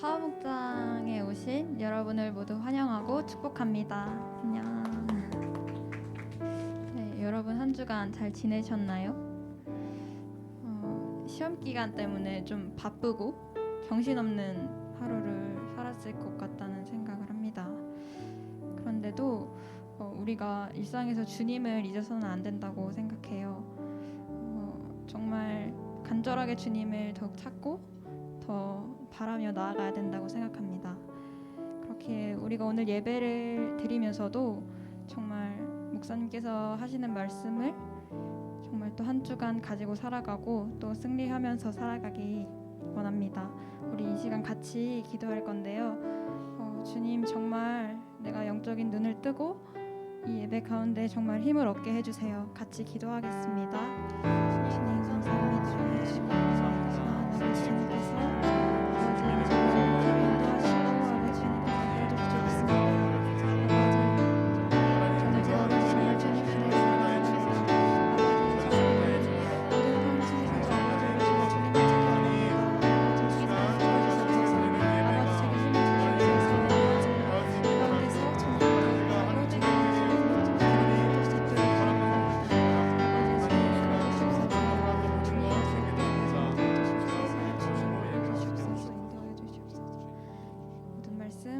파워목장에 오신 여러분을 모두 환영하고 축복합니다. 안녕. 네, 여러분 한 주간 잘 지내셨나요? 시험 기간 때문에 좀 바쁘고 정신없는 하루를 살았을 것 같다는 생각을 합니다. 그런데도 우리가 일상에서 주님을 잊어서는 안 된다고 생각해요. 정말 간절하게 주님을 더욱 찾고 더 바라며 나아가야 된다고 생각합니다. 그렇게 우리가 오늘 예배를 드리면서도 정말 목사님께서 하시는 말씀을 정말 또 한 주간 가지고 살아가고 또 승리하면서 살아가기 원합니다. 우리 이 시간 같이 기도할 건데요. 주님, 정말 내가 영적인 눈을 뜨고 이 예배 가운데 정말 힘을 얻게 해주세요. 같이 기도하겠습니다. 주님 감사합니다. 아버지 주님께서 아버지 저를 인도하시고 아버지 주님께서 도와주시겠습니다. 아버지 저를 도와주시며 주님께서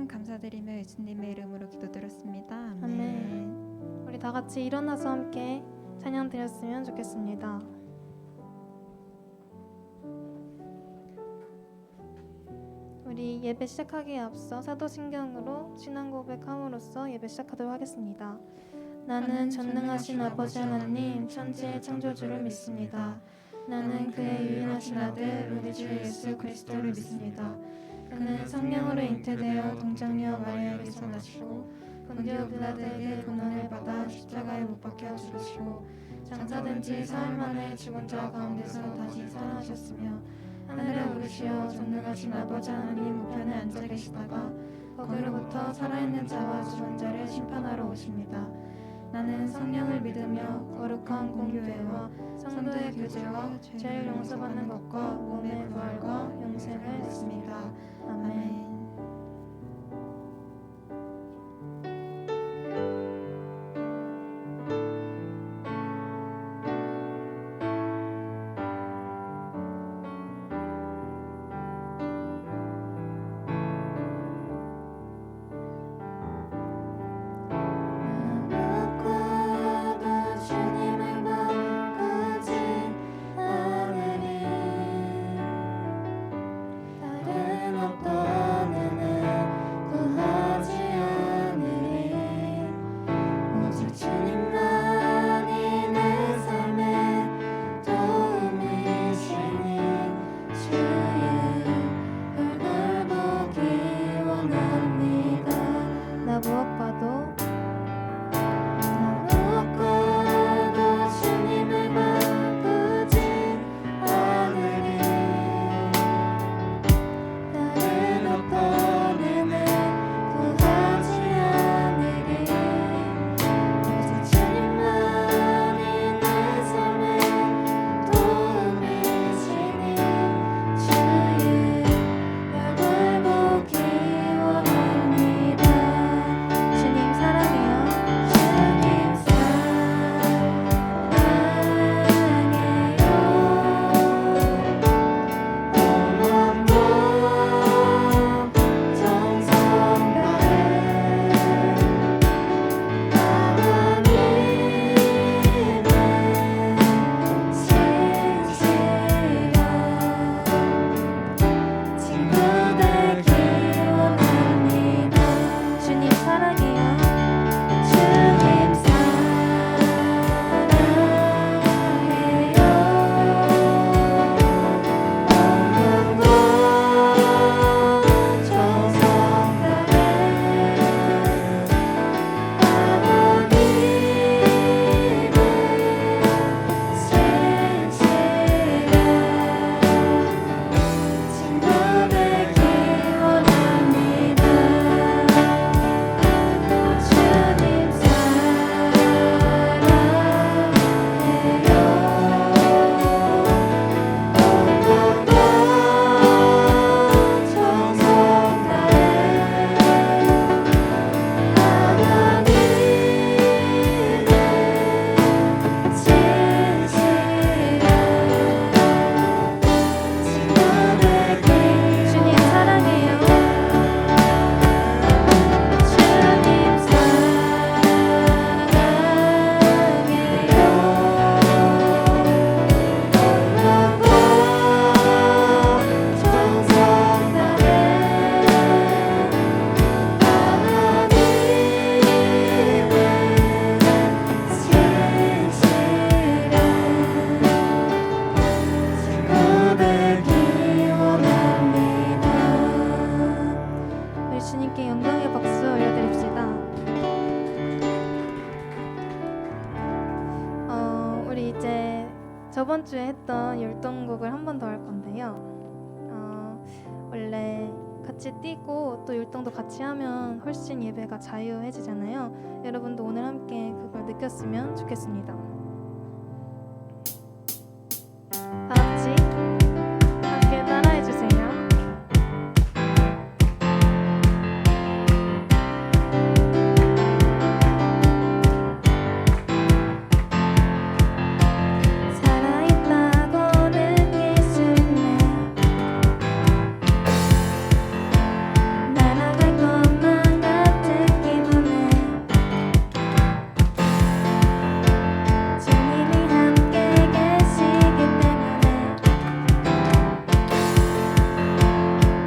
감사드리며 예수님의 이름으로 기도드렸습니다. 아멘. 우리 다 같이 일어나서 함께 찬양 드렸으면 좋겠습니다. 우리 예배 시작하기에 앞서 사도신경으로 신앙 고백함으로써 예배 시작하도록 하겠습니다. 나는 전능하신 아버지 하나님 천지의 창조주를 믿습니다. 나는 그의 유일하신 아들 우리 주 예수 그리스도를 믿습니다. 그는 성령으로 잉태되어 동정녀 마리아에게서 나시고 본디오 빌라도에게 고난을 받아 십자가에 못 박혀 죽으시고 장사된 지 사흘 만에 죽은 자 가운데서 다시 살아나셨으며 하늘에 오르시어 전능하신 아버지 하나님 우편에 앉아 계시다가 거기로부터 살아있는 자와 죽은 자를 심판하러 오십니다. 나는 성령을 믿으며 거룩한 공교회와 성도의 교제와 죄를 용서받는 것과 몸의 부활과 영생을 믿습니다. 아멘. 같이 뛰고 또 율동도 같이 하면 훨씬 예배가 자유해지잖아요. 여러분도 오늘 함께 그걸 느꼈으면 좋겠습니다. 다 같이 함께 따라해 주세요. 살아있다고 느낄 수 있네. 날아갈 것만 같은 기분에 주님이 함께 계시기 때문에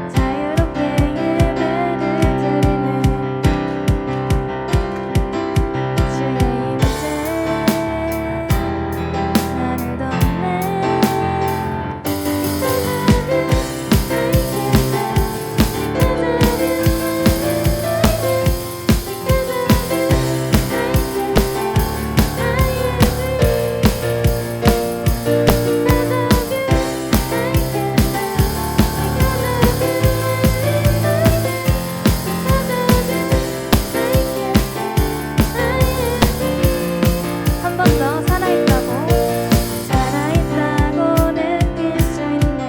자유롭게 예배를 드리네. 주의 임재 나를 덮네. 한 번 더 살아있다고 느낄 수 있네.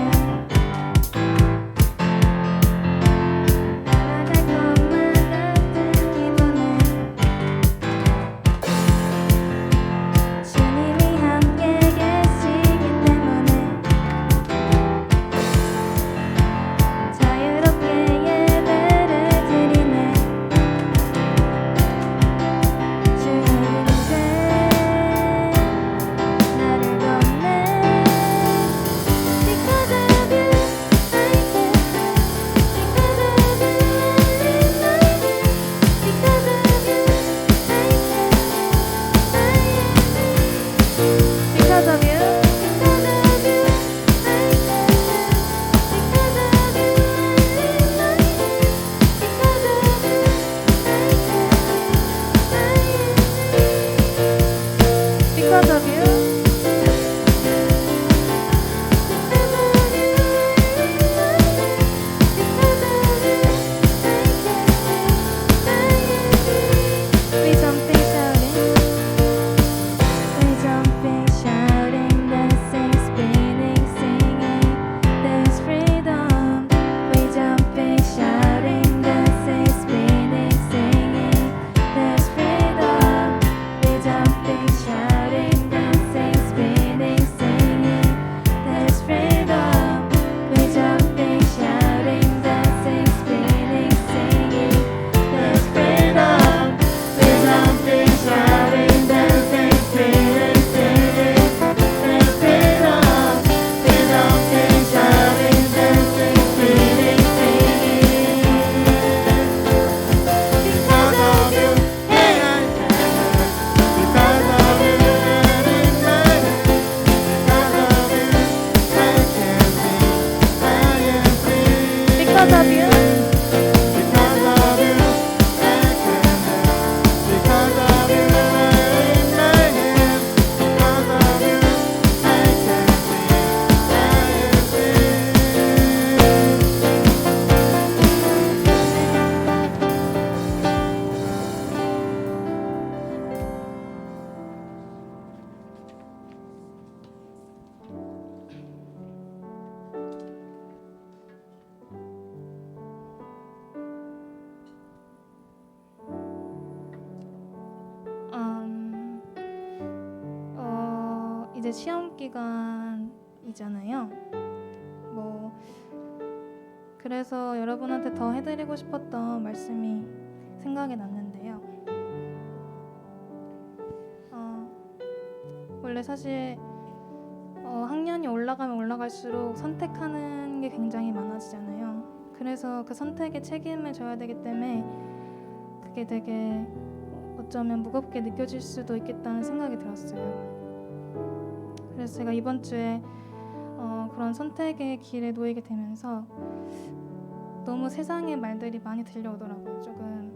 날아갈 것만 같은 기분에 주님이 함께 계시기 때문에 자유롭게 예배를 드리네. 주의 임재 나를 덮네. Because of you, I can Because of you, because of you, because of you. We jumping, shouting. We jumping, shouting, dancing, spinning, singing. There's freedom. We jumping, shouting, dancing, spinning, singing. There's freedom. We jumping, shouting, dancing, spinning, singing. There's freedom. We jumping, shouting, dancing, spinning, singing. There's freedom. We jumping, shouting, dancing, spinning, singing. There's freedom. We jumping, shouting, dancing, spinning, singing. Because of you, hey, Because of you, in my head. Because of you, I can see I am free. because of you. Because of you, I can dance. Because of you, in my head. Because of you, I can see I am 이제 시험 기간이잖아요. 뭐 그래서 여러분한테 더 해드리고 싶었던 말씀이 생각이 났는데요. 원래 사실 학년이 올라가면 올라갈수록 선택하는 게 굉장히 많아지잖아요. 그래서 그 선택에 책임을 져야 되기 때문에 그게 되게 어쩌면 무겁게 느껴질 수도 있겠다는 생각이 들었어요. 그래서 제가 이번 주에 그런 선택의 길에 놓이게 되면서 너무 세상의 말들이 많이 들려오더라고요. 조금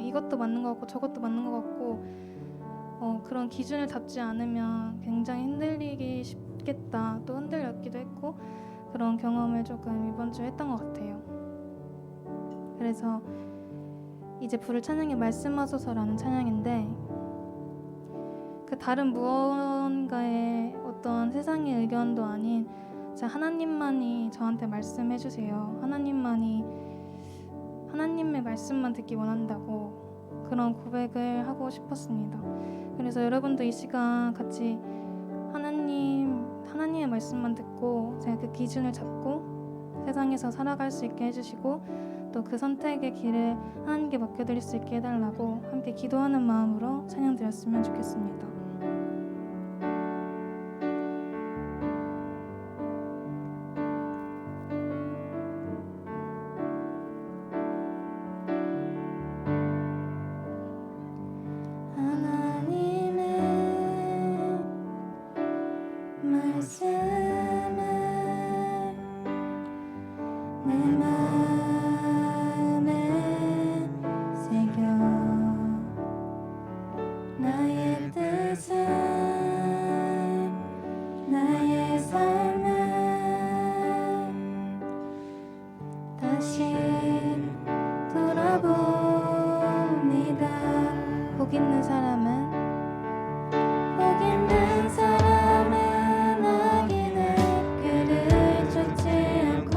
이것도 맞는 것 같고 저것도 맞는 것 같고 그런 기준을 잡지 않으면 굉장히 흔들리기 쉽겠다, 또 흔들렸기도 했고 그런 경험을 조금 이번 주에 했던 것 같아요. 그래서 이제 부를 찬양이 말씀하소서라는 찬양인데, 그 다른 무언가의 어떤 세상의 의견도 아닌 하나님만이 저한테 말씀해 주세요. 하나님의 말씀만 듣기 원한다고 그런 고백을 하고 싶었습니다. 그래서 여러분도 이 시간 같이 하나님의 말씀만 듣고 제가 그 기준을 잡고 세상에서 살아갈 수 있게 해주시고, 또 그 선택의 길을 하나님께 맡겨드릴 수 있게 해달라고 함께 기도하는 마음으로 찬양 드렸으면 좋겠습니다. 하나님의 말씀을 내 마음에 새겨 나의 뜻을 나의 삶을 다시 돌아봅니다. 복 있는 사람은 악인의 길을 쫓지 않고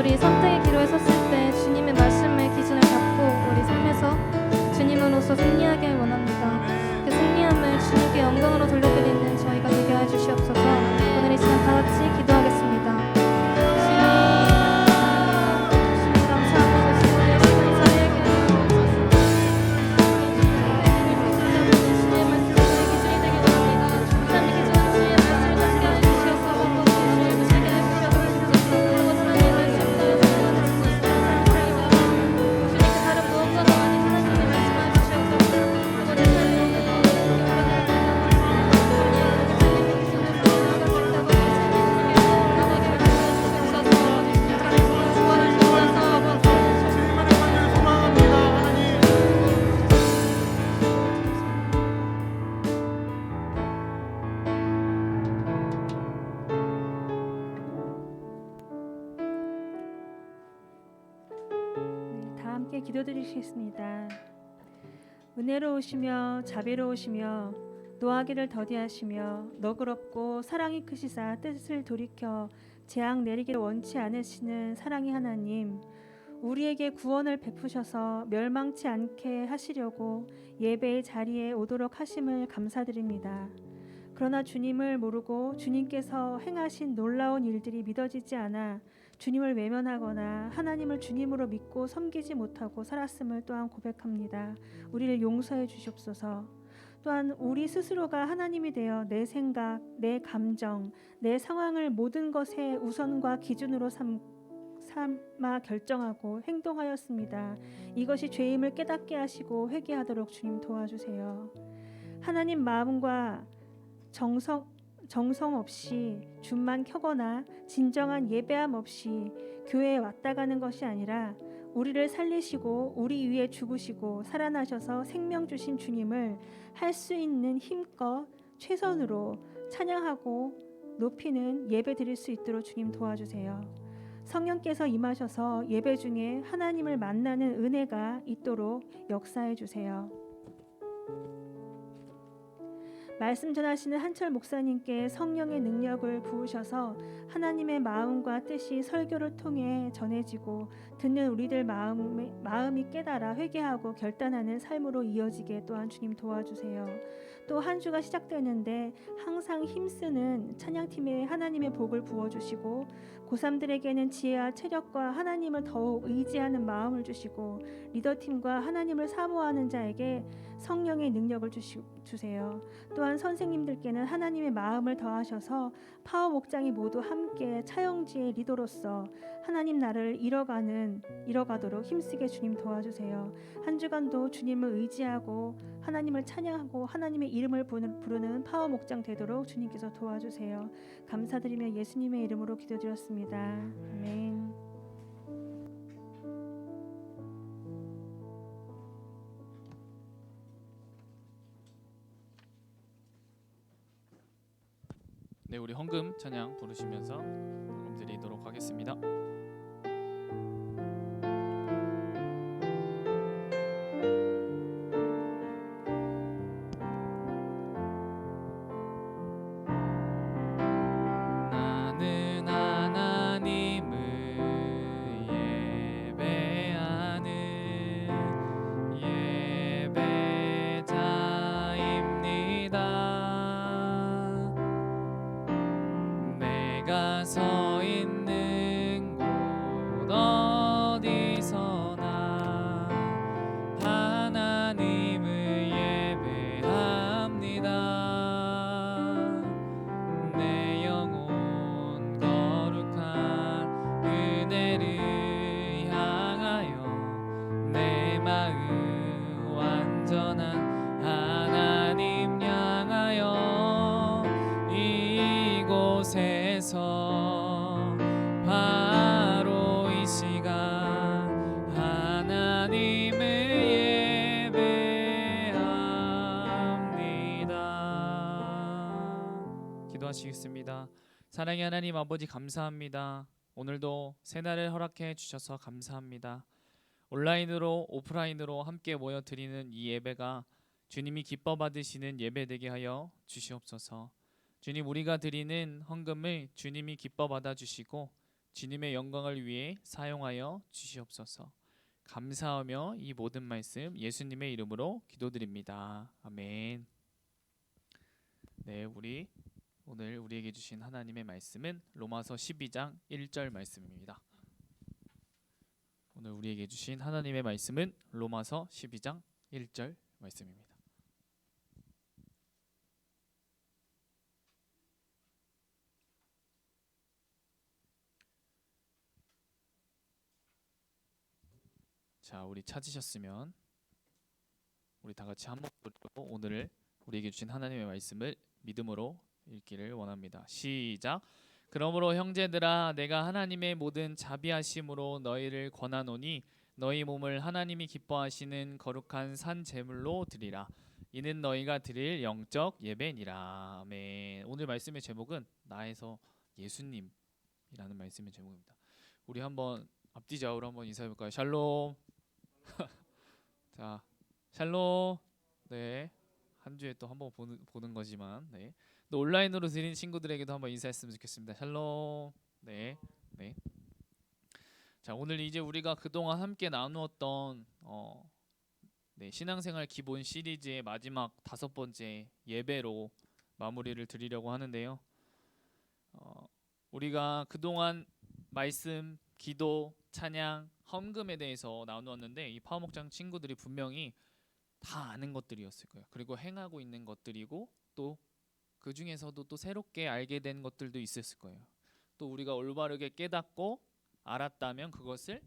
우리 선택의 기로에 섰을 때 주님의 말씀의 기준을 잡고 우리 삶에서 주님으로서 승리하길 원합니다. 그 승리함을 주님께 영광으로 돌려드리는 저희가 되게 해 주시옵소서. 오늘 이 시간 다 같이 기도하겠습니다. 주님 감사합니다. 주님 오늘 이 시간 자리하게 하옵소서. 주님의 말씀이 저희 기준이 되길 원합니다. 하나님 기준은 주님의 말씀을 찾게 하여 주시옵소서. 주님을 찾게 하여 주시옵소서. 그것은 하나님의 말씀을 주님께 다른 무언가로 아닌 하나님의 말씀을 주시옵소서. 그것을 주님만을 완전히 소망합니다. 하나님. 다 함께 기도드리시겠습니다. 은혜로우시며 자비로우시며 노하기를 더디하시며 너그럽고 사랑이 크시사 뜻을 돌이켜 재앙 내리기를 원치 않으시는 사랑의 하나님, 우리에게 구원을 베푸셔서 멸망치 않게 하시려고 예배의 자리에 오도록 하심을 감사드립니다. 그러나 주님을 모르고 주님께서 행하신 놀라운 일들이 믿어지지 않아 주님을 외면하거나 하나님을 주님으로 믿고 섬기지 못하고 살았음을 또한 고백합니다. 우리를 용서해 주시옵소서. 또한 우리 스스로가 하나님이 되어 내 생각, 내 감정, 내 상황을 모든 것의 우선과 기준으로 삼아 결정하고 행동하였습니다. 이것이 죄임을 깨닫게 하시고 회개하도록 주님 도와주세요. 하나님 마음과 정성 없이 줌만 켜거나 진정한 예배함 없이 교회에 왔다 가는 것이 아니라 우리를 살리시고 우리 위에 죽으시고 살아나셔서 생명 주신 주님을 할 수 있는 힘껏 최선으로 찬양하고 높이는 예배 드릴 수 있도록 주님 도와주세요. 성령께서 임하셔서 예배 중에 하나님을 만나는 은혜가 있도록 역사해 주세요. 말씀 전하시는 한철 목사님께 성령의 능력을 부으셔서 하나님의 마음과 뜻이 설교를 통해 전해지고 듣는 우리들 마음이 깨달아 회개하고 결단하는 삶으로 이어지게 또한 주님 도와주세요. 또 한 주가 시작되는데 항상 힘쓰는 찬양팀에 하나님의 복을 부어주시고 고3들에게는 지혜와 체력과 하나님을 더욱 의지하는 마음을 주시고 리더팀과 하나님을 사모하는 자에게 성령의 능력을 주세요. 또한 선생님들께는 하나님의 마음을 더하셔서 파워 목장이 모두 함께 차영지의 리더로서 하나님 나라를 이뤄가도록 힘쓰게 주님 도와주세요. 한 주간도 주님을 의지하고 하나님을 찬양하고 하나님의 이름을 부르는 파워 목장 되도록 주님께서 도와주세요. 감사드리며 예수님의 이름으로 기도드렸습니다. 아멘. 네, 우리 헌금 찬양 부르시면서 헌금 드리도록 하겠습니다. 나는 하나님을 예배하는 예배자입니다. 내가 서 있는 곳 어디서나 하나님을 예배합니다. 내 영혼 거룩한 은혜를 향하여 내 마음 완전한 하나님 향하여 이곳에서 바로 이 시간 하나님을 예배합니다. 기도하시겠습니다. 사랑의 하나님 아버지 감사합니다. 오늘도 새날을 허락해 주셔서 감사합니다. 온라인으로 오프라인으로 함께 모여 드리는 이 예배가 주님이 기뻐 받으시는 예배 되게 하여 주시옵소서. 주님, 우리가 드리는 헌금을 주님이 기뻐 받아 주시고 주님의 영광을 위해 사용하여 주시옵소서. 감사하며 이 모든 말씀 예수님의 이름으로 기도드립니다. 아멘. 네, 우리 오늘 우리에게 주신 하나님의 말씀은 로마서 12장 1절 말씀입니다. 오늘 우리에게 주신 하나님의 말씀은 로마서 12장 1절 말씀입니다. 자, 우리 찾으셨으면 우리 다 같이 한 목소리로 오늘 우리에게 주신 하나님의 말씀을 믿음으로 읽기를 원합니다. 시작. 그러므로 형제들아, 내가 하나님의 모든 자비하심으로 너희를 권하노니 너희 몸을 하나님이 기뻐하시는 거룩한 산 제물로 드리라. 이는 너희가 드릴 영적 예배니라. 아멘. 오늘 말씀의 제목은 나에서 예수님이라는 말씀의 제목입니다. 우리 한번 앞뒤 좌우로 한번 인사해 볼까요? 샬롬. 자, 샬롬. 네, 한 주에 또 한번 보는 거지만, 네, 또 온라인으로 드린 친구들에게도 한번 인사했으면 좋겠습니다. 샬롬. 네, 네. 자, 오늘 이제 우리가 그동안 함께 나누었던 네, 신앙생활 기본 시리즈의 마지막 5번째 예배로 마무리를 드리려고 하는데요. 우리가 그동안 말씀, 기도, 찬양, 헌금에 대해서 나누었는데 이 파워목장 친구들이 분명히 다 아는 것들이었을 거예요. 그리고 행하고 있는 것들이고 또 그 중에서도 또 새롭게 알게 된 것들도 있었을 거예요. 또 우리가 올바르게 깨닫고 알았다면 그것을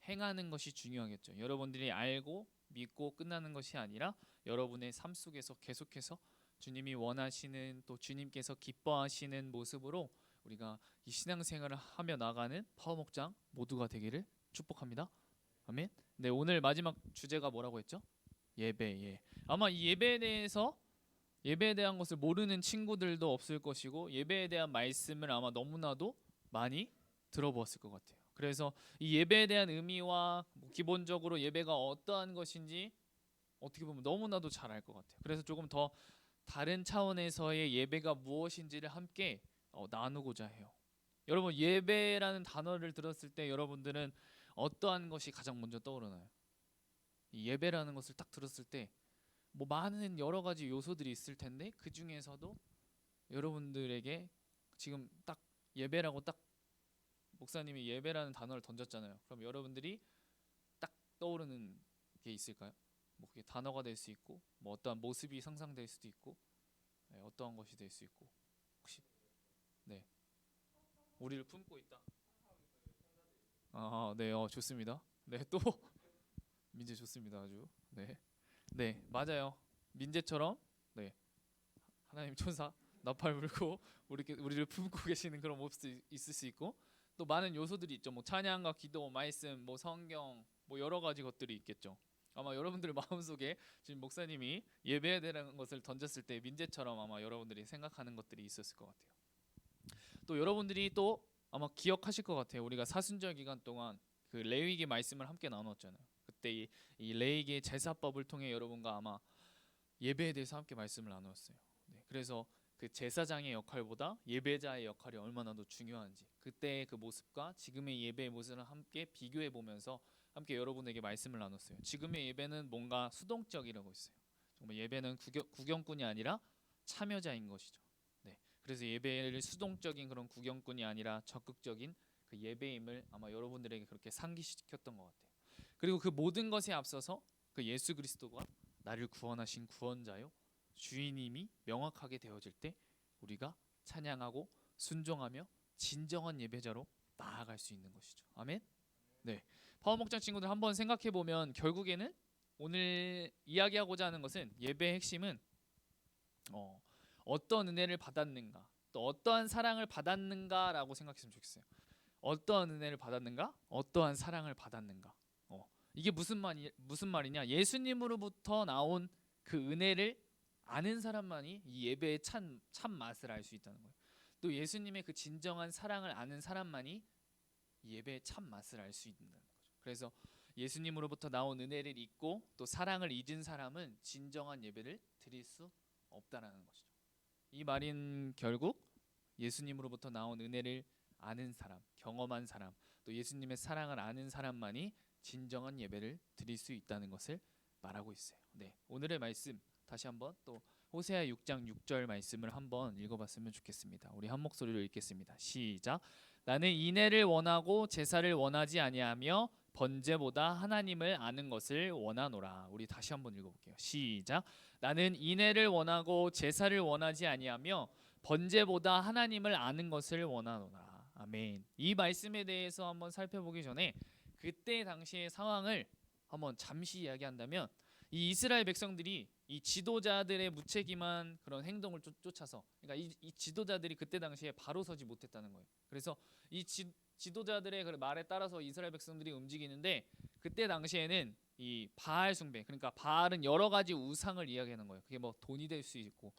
행하는 것이 중요하겠죠. 여러분들이 알고 믿고 끝나는 것이 아니라 여러분의 삶 속에서 계속해서 주님이 원하시는 또 주님께서 기뻐하시는 모습으로 우리가 이 신앙생활을 하며 나가는 파워목장 모두가 되기를 축복합니다. 아멘. 네, 오늘 마지막 주제가 뭐라고 했죠? 예배. 예. 아마 이 예배에 대한 것을 모르는 친구들도 없을 것이고 예배에 대한 말씀을 아마 너무나도 많이 들어보았을 것 같아요. 그래서 이 예배에 대한 의미와 기본적으로 예배가 어떠한 것인지 어떻게 보면 너무나도 잘 알 것 같아요. 그래서 조금 더 다른 차원에서의 예배가 무엇인지를 함께 나누고자 해요. 여러분, 예배라는 단어를 들었을 때 여러분들은 어떠한 것이 가장 먼저 떠오르나요? 이 예배라는 것을 딱 들었을 때 뭐 많은 여러 가지 요소들이 있을 텐데 그 중에서도 여러분들에게 지금 딱 예배라고 딱 목사님이 예배라는 단어를 던졌잖아요. 그럼 여러분들이 딱 떠오르는 게 있을까요? 뭐 그게 단어가 될 수 있고 뭐 어떠한 모습이 상상될 수도 있고 네, 어떠한 것이 될 수 있고 혹시 네, 우리를 품고 있다. 네, 좋습니다. 네, 또 민재 좋습니다, 아주. 네, 네, 맞아요. 민재처럼 네, 하나님 천사 나팔 불고 우리를 품고 계시는 그런 모습이 있을 수 있고 또 많은 요소들이 있죠. 뭐 찬양과 기도, 말씀, 뭐 성경, 뭐 여러 가지 것들이 있겠죠. 아마 여러분들 마음속에 지금 목사님이 예배에 대한 것을 던졌을 때 민재처럼 아마 여러분들이 생각하는 것들이 있었을 것 같아요. 또 여러분들이 또 아마 기억하실 것 같아요. 우리가 사순절 기간 동안 그 레위기 말씀을 함께 나눴잖아요. 그때 이 레위기의 제사법을 통해 여러분과 아마 예배에 대해서 함께 말씀을 나누었어요. 네, 그래서 그 제사장의 역할보다 예배자의 역할이 얼마나 더 중요한지 그때의 그 모습과 지금의 예배의 모습을 함께 비교해 보면서 함께 여러분에게 말씀을 나눴어요. 지금의 예배는 뭔가 수동적이라고 했어요. 정말 예배는 구경꾼이 아니라 참여자인 것이죠. 네, 그래서 예배를 수동적인 그런 구경꾼이 아니라 적극적인 그 예배임을 아마 여러분들에게 그렇게 상기시켰던 것 같아요. 그리고 그 모든 것에 앞서서 그 예수 그리스도가 나를 구원하신 구원자요 주인님이 명확하게 되어질 때 우리가 찬양하고 순종하며 진정한 예배자로 나아갈 수 있는 것이죠. 아멘. 네, 파워목장 친구들 한번 생각해 보면 결국에는 오늘 이야기하고자 하는 것은 예배의 핵심은 어떤 은혜를 받았는가 또 어떠한 사랑을 받았는가라고 생각했으면 좋겠어요. 어떠한 은혜를 받았는가, 어떠한 사랑을 받았는가. 이게 무슨 말이냐? 예수님으로부터 나온 그 은혜를 아는 사람만이 이 예배의 참 맛을 알 수 있다는 거예요. 또 예수님의 그 진정한 사랑을 아는 사람만이 이 예배의 참 맛을 알 수 있는 거죠. 그래서 예수님으로부터 나온 은혜를 잊고 또 사랑을 잊은 사람은 진정한 예배를 드릴 수 없다라는 것이죠. 이 말인 결국 예수님으로부터 나온 은혜를 아는 사람, 경험한 사람, 또 예수님의 사랑을 아는 사람만이 진정한 예배를 드릴 수 있다는 것을 말하고 있어요. 네, 오늘의 말씀 다시 한번 또 호세아 6장 6절 말씀을 한번 읽어봤으면 좋겠습니다. 우리 한 목소리로 읽겠습니다. 시작. 나는 인애를 원하고 제사를 원하지 아니하며 번제보다 하나님을 아는 것을 원하노라. 우리 다시 한번 읽어볼게요. 시작. 나는 인애를 원하고 제사를 원하지 아니하며 번제보다 하나님을 아는 것을 원하노라. 아멘. 이 말씀에 대해서 한번 살펴보기 전에 그때 당시의 상황을 한번 잠시 이야기한다면 이 이스라엘 백성들이 이 지도자들의 무책임한 그런 행동을 쫓아서, 그러니까 이 지도자들이 그때 당시에 바로 서지 못했다는 거예요. 그래서 이 지도자들의 그 말에 따라서 이스라엘 백성들이 움직이는데, 그때 당시에는 이 바알 숭배, 그러니까 바알은 여러 가지 우상을 이야기하는 거예요. 그게 뭐 돈이 될 수 있고,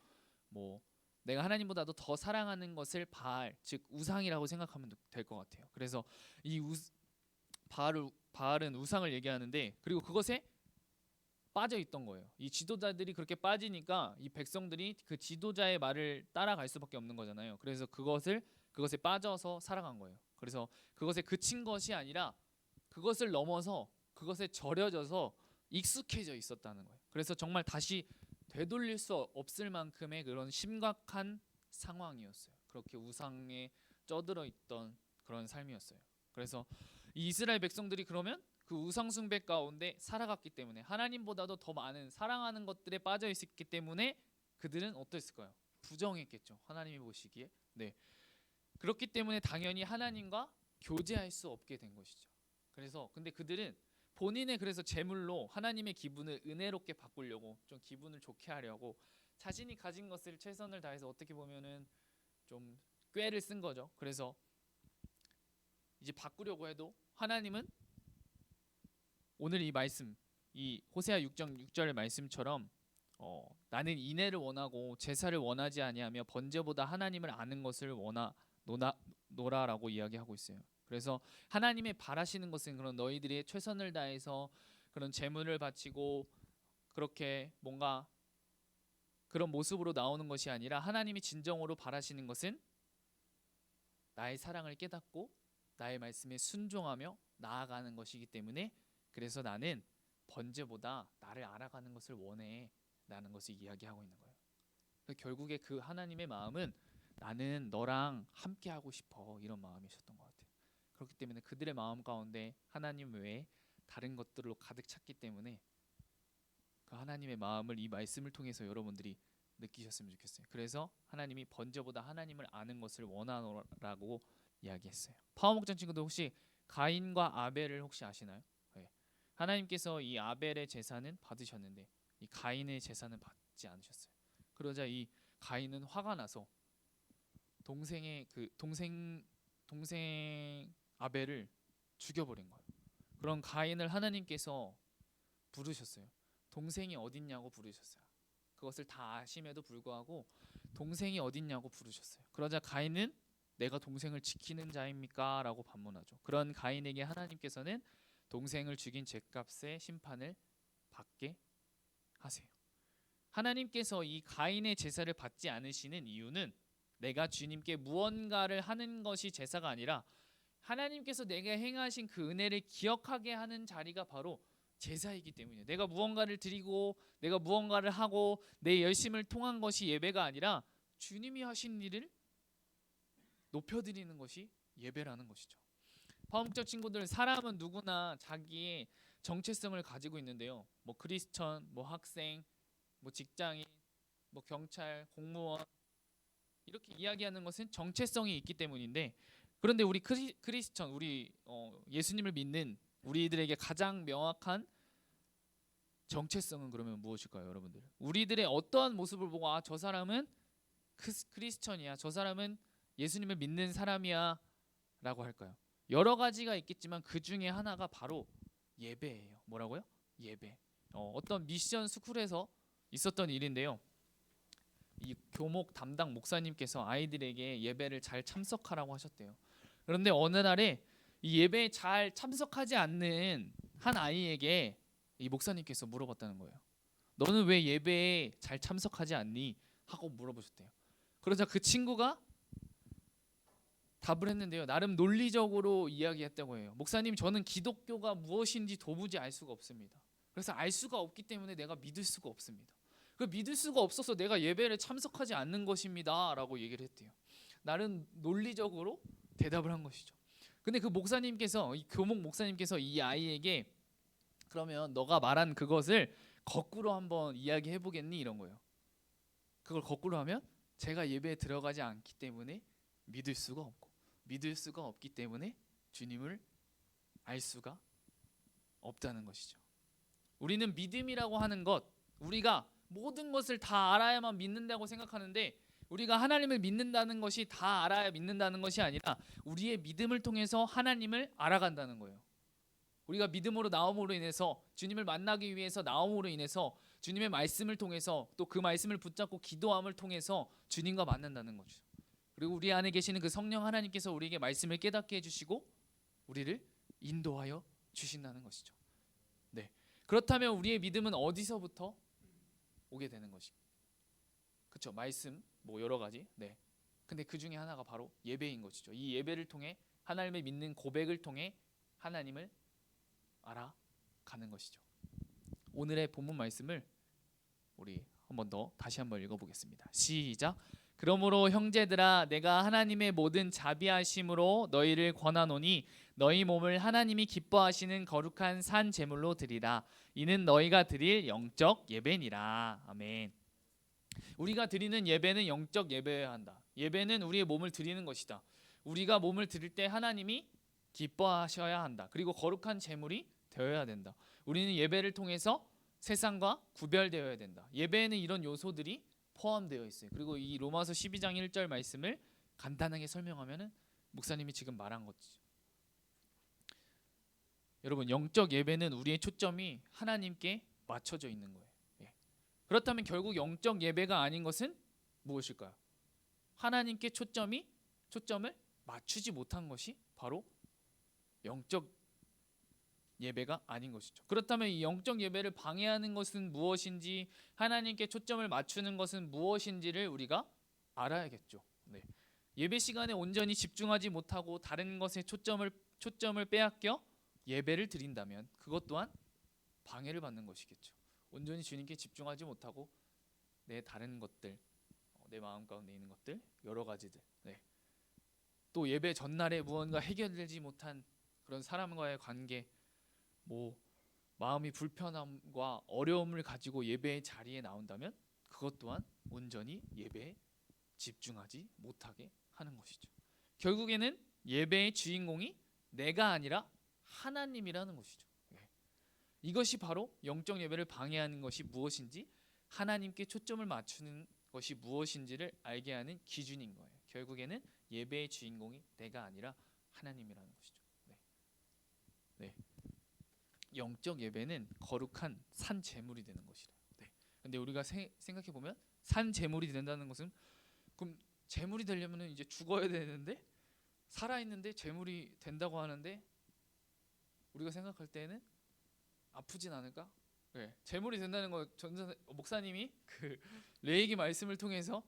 뭐 내가 하나님보다도 더 사랑하는 것을 바알, 즉 우상이라고 생각하면 될 것 같아요. 그래서 이 바알은 우상을 얘기하는데, 그리고 그것에 빠져 있던 거예요. 이 지도자들이 그렇게 빠지니까 이 백성들이 그 지도자의 말을 따라갈 수밖에 없는 거잖아요. 그래서 그것에 빠져서 살아간 거예요. 그래서 그것에 그친 것이 아니라 그것을 넘어서 그것에 절여져서 익숙해져 있었다는 거예요. 그래서 정말 다시 되돌릴 수 없을 만큼의 그런 심각한 상황이었어요. 그렇게 우상에 쩌들어 있던 그런 삶이었어요. 그래서 이 이스라엘 백성들이 그러면 그 우상 숭배 가운데 살아갔기 때문에, 하나님보다도 더 많은 사랑하는 것들에 빠져 있었기 때문에 그들은 어땠을까요? 부정했겠죠. 하나님이 보시기에. 네. 그렇기 때문에 당연히 하나님과 교제할 수 없게 된 것이죠. 그래서 근데 그들은 본인의 그래서 제물로 하나님의 기분을 은혜롭게 바꾸려고, 좀 기분을 좋게 하려고 자신이 가진 것을 최선을 다해서 어떻게 보면은 좀 꾀를 쓴 거죠. 그래서 이제 바꾸려고 해도 하나님은 오늘 이 말씀, 이 호세아 6장 6절의 말씀처럼 나는 인애를 원하고 제사를 원하지 아니하며 번제보다 하나님을 아는 것을 원하노라라고 이야기하고 있어요. 그래서 하나님의 바라시는 것은 그런 너희들이 최선을 다해서 그런 제물을 바치고 그렇게 뭔가 그런 모습으로 나오는 것이 아니라, 하나님이 진정으로 바라시는 것은 나의 사랑을 깨닫고 나의 말씀에 순종하며 나아가는 것이기 때문에, 그래서 나는 번제보다 나를 알아가는 것을 원해 라는 것을 이야기하고 있는 거예요. 결국에 그 하나님의 마음은 나는 너랑 함께 하고 싶어, 이런 마음이셨던 것 같아요. 그렇기 때문에 그들의 마음 가운데 하나님 외에 다른 것들로 가득 찼기 때문에 그 하나님의 마음을 이 말씀을 통해서 여러분들이 느끼셨으면 좋겠어요. 그래서 하나님이 번제보다 하나님을 아는 것을 원하노라고 이야기했어요. 파워목장 친구들 혹시 가인과 아벨을 혹시 아시나요? 네. 하나님께서 이 아벨의 제사는 받으셨는데 이 가인의 제사는 받지 않으셨어요. 그러자 이 가인은 화가 나서 동생 아벨을 죽여버린 거예요. 그런 가인을 하나님께서 부르셨어요. 동생이 어딨냐고 부르셨어요. 그것을 다 아심에도 불구하고 동생이 어딨냐고 부르셨어요. 그러자 가인은 내가 동생을 지키는 자입니까? 라고 반문하죠. 그런 가인에게 하나님께서는 동생을 죽인 죄값의 심판을 받게 하세요. 하나님께서 이 가인의 제사를 받지 않으시는 이유는 내가 주님께 무언가를 하는 것이 제사가 아니라 하나님께서 내게 행하신 그 은혜를 기억하게 하는 자리가 바로 제사이기 때문이에요. 내가 무언가를 드리고 내가 무언가를 하고 내 열심을 통한 것이 예배가 아니라 주님이 하신 일을 높여드리는 것이 예배라는 것이죠. 파워목적 친구들, 사람은 누구나 자기의 정체성을 가지고 있는데요. 뭐 크리스천, 뭐 학생, 뭐 직장인, 뭐 경찰, 공무원, 이렇게 이야기하는 것은 정체성이 있기 때문인데, 그런데 우리 크리스천, 우리 예수님을 믿는 우리들에게 가장 명확한 정체성은 그러면 무엇일까요, 여러분들? 우리들의 어떠한 모습을 보고 아, 저 사람은 크리스천이야, 저 사람은 예수님을 믿는 사람이야 라고 할까요? 여러 가지가 있겠지만 그 중에 하나가 바로 예배예요. 뭐라고요? 예배. 어떤 미션 스쿨에서 있었던 일인데요. 이 교목 담당 목사님께서 아이들에게 예배를 잘 참석하라고 하셨대요. 그런데 어느 날에 이 예배에 잘 참석하지 않는 한 아이에게 이 목사님께서 물어봤다는 거예요. 너는 왜 예배에 잘 참석하지 않니? 하고 물어보셨대요. 그러자 그 친구가 답을 했는데요. 나름 논리적으로 이야기했다고 해요. 목사님, 저는 기독교가 무엇인지 도무지 알 수가 없습니다. 그래서 알 수가 없기 때문에 내가 믿을 수가 없습니다. 그 믿을 수가 없어서 내가 예배를 참석하지 않는 것입니다라고 얘기를 했대요. 나름 논리적으로 대답을 한 것이죠. 근데 그 목사님께서, 이 교목 목사님께서 이 아이에게 그러면 너가 말한 그것을 거꾸로 한번 이야기해 보겠니? 이런 거예요. 그걸 거꾸로 하면 제가 예배에 들어가지 않기 때문에 믿을 수가 없고, 믿을 수가 없기 때문에 주님을 알 수가 없다는 것이죠. 우리는 믿음이라고 하는 것, 우리가 모든 것을 다 알아야만 믿는다고 생각하는데, 우리가 하나님을 믿는다는 것이 다 알아야 믿는다는 것이 아니라 우리의 믿음을 통해서 하나님을 알아간다는 거예요. 우리가 믿음으로 나옴으로 인해서, 주님을 만나기 위해서 나옴으로 인해서 주님의 말씀을 통해서, 또 그 말씀을 붙잡고 기도함을 통해서 주님과 만난다는 거죠. 그리고 우리 안에 계시는 그 성령 하나님께서 우리에게 말씀을 깨닫게 해주시고 우리를 인도하여 주신다는 것이죠. 네, 그렇다면 우리의 믿음은 어디서부터 오게 되는 것입니다. 그렇죠? 말씀, 뭐 여러 가지. 네. 근데 그 중에 하나가 바로 예배인 것이죠. 이 예배를 통해, 하나님을 믿는 고백을 통해 하나님을 알아가는 것이죠. 오늘의 본문 말씀을 우리 한번 더 다시 한번 읽어보겠습니다. 시작. 그러므로 형제들아, 내가 하나님의 모든 자비하심으로 너희를 권하노니 너희 몸을 하나님이 기뻐하시는 거룩한 산 제물로 드리라. 이는 너희가 드릴 영적 예배니라. 아멘. 우리가 드리는 예배는 영적 예배여야 한다. 예배는 우리의 몸을 드리는 것이다. 우리가 몸을 드릴 때 하나님이 기뻐하셔야 한다. 그리고 거룩한 제물이 되어야 된다. 우리는 예배를 통해서 세상과 구별되어야 된다. 예배에는 이런 요소들이 포함되어 있어요. 그리고 이 로마서 12장 1절 말씀을 간단하게 설명하면은 목사님이 지금 말한 거죠. 여러분, 영적 예배는 우리의 초점이 하나님께 맞춰져 있는 거예요. 예. 그렇다면 결국 영적 예배가 아닌 것은 무엇일까요? 하나님께 초점을 맞추지 못한 것이 바로 영적 예배가 아닌 것이죠. 그렇다면 이 영적 예배를 방해하는 것은 무엇인지, 하나님께 초점을 맞추는 것은 무엇인지를 우리가 알아야겠죠. 네. 예배 시간에 온전히 집중하지 못하고 다른 것에 초점을 빼앗겨 예배를 드린다면 그것 또한 방해를 받는 것이겠죠. 온전히 주님께 집중하지 못하고 내 다른 것들, 내 마음 가운데 있는 것들, 여러 가지들. 네. 또 예배 전날에 무언가 해결되지 못한 그런 사람과의 관계, 뭐 마음이 불편함과 어려움을 가지고 예배의 자리에 나온다면 그것 또한 온전히 예배에 집중하지 못하게 하는 것이죠. 결국에는 예배의 주인공이 내가 아니라 하나님이라는 것이죠. 이것이 바로 영적 예배를 방해하는 것이 무엇인지, 하나님께 초점을 맞추는 것이 무엇인지를 알게 하는 기준인 거예요. 결국에는 예배의 주인공이 내가 아니라 하나님이라는 것이죠. 네. 영적 예배는 거룩한 산 제물이 되는 것이라. 네. 근데 우리가 생각해 보면 산 제물이 된다는 것은, 그럼 제물이 되려면 이제 죽어야 되는데, 살아 있는데 제물이 된다고 하는데 우리가 생각할 때는 아프진 않을까? 네. 제물이 된다는 거, 목사님이 그 레이기 말씀을 통해서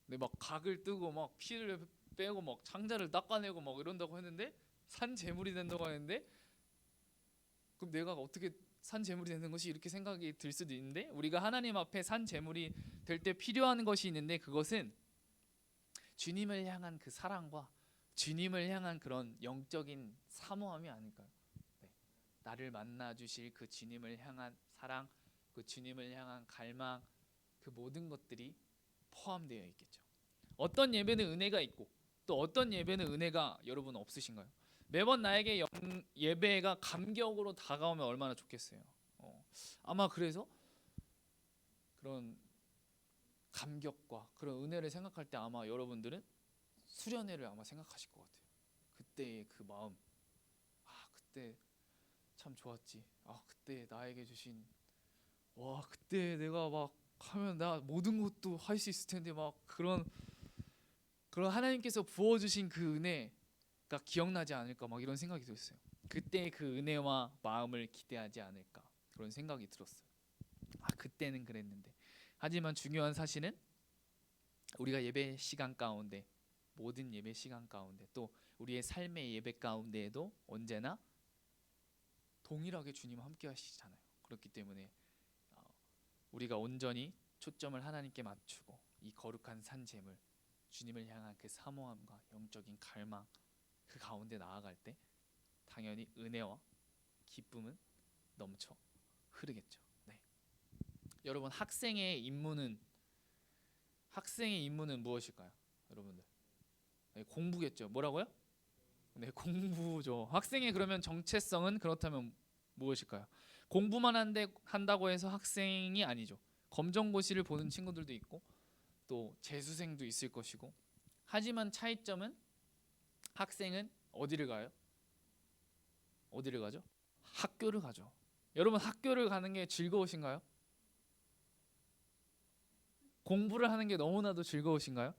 막 각을 뜨고 막 피를 빼고 막 창자를 닦아내고 막 이런다고 했는데, 산 제물이 된다고 하는데, 그럼 내가 어떻게 산 제물이 되는 것이, 이렇게 생각이 들 수도 있는데, 우리가 하나님 앞에 산 제물이 될 때 필요한 것이 있는데, 그것은 주님을 향한 그 사랑과 주님을 향한 그런 영적인 사모함이 아닐까요? 네. 나를 만나 주실 그 주님을 향한 사랑, 그 주님을 향한 갈망, 그 모든 것들이 포함되어 있겠죠. 어떤 예배는 은혜가 있고 또 어떤 예배는 은혜가 여러분 없으신가요? 매번 나에게 예배가 감격으로 다가오면 얼마나 좋겠어요. 아마 그래서 그런 감격과 그런 은혜를 생각할 때 아마 여러분들은 수련회를 아마 생각하실 것 같아요. 그때의 그 마음, 그때 참 좋았지. 그때 나에게 주신, 그때 내가 막 하면 나 모든 것도 할 수 있을 텐데, 막 그런 하나님께서 부어주신 그 은혜가 기억나지 않을까, 막 이런 생각이 들었어요. 그때 그 은혜와 마음을 기대하지 않을까, 그런 생각이 들었어요. 그때는 그랬는데. 하지만 중요한 사실은 우리가 예배 시간 가운데 모든 예배 시간 가운데 또 우리의 삶의 예배 가운데에도 언제나 동일하게 주님 함께 하시잖아요. 그렇기 때문에 우리가 온전히 초점을 하나님께 맞추고 이 거룩한 산 제물 주님을 향한 그 사모함과 영적인 갈망 그 가운데 나아갈 때 당연히 은혜와 기쁨은 넘쳐 흐르겠죠. 네. 여러분 학생의 임무는 무엇일까요? 여러분들 네, 공부겠죠. 뭐라고요? 네, 공부죠. 학생의 그러면 정체성은 그렇다면 무엇일까요? 공부만 한다고 해서 학생이 아니죠. 검정고시를 보는 친구들도 있고 또 재수생도 있을 것이고 하지만 차이점은 학생은 어디를 가요? 어디를 가죠? 학교를 가죠. 여러분 학교를 가는 게 즐거우신가요? 공부를 하는 게 너무나도 즐거우신가요?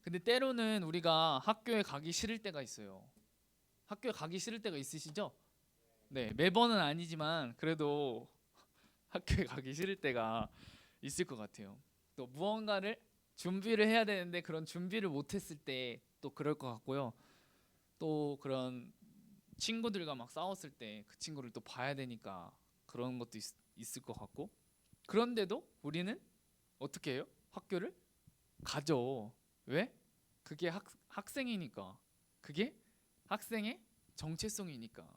근데 때로는 우리가 학교에 가기 싫을 때가 있어요. 학교에 가기 싫을 때가 있으시죠? 네, 매번은 아니지만 그래도 학교에 가기 싫을 때가 있을 것 같아요. 또 무언가를 준비를 해야 되는데 그런 준비를 못했을 때 또 그럴 것 같고요. 또 그런 친구들과 막 싸웠을 때 그 친구를 또 봐야 되니까 그런 것도 있을 것 같고 그런데도 우리는 어떻게 해요? 학교를 가죠. 왜? 그게 학생이니까. 그게 학생의 정체성이니까.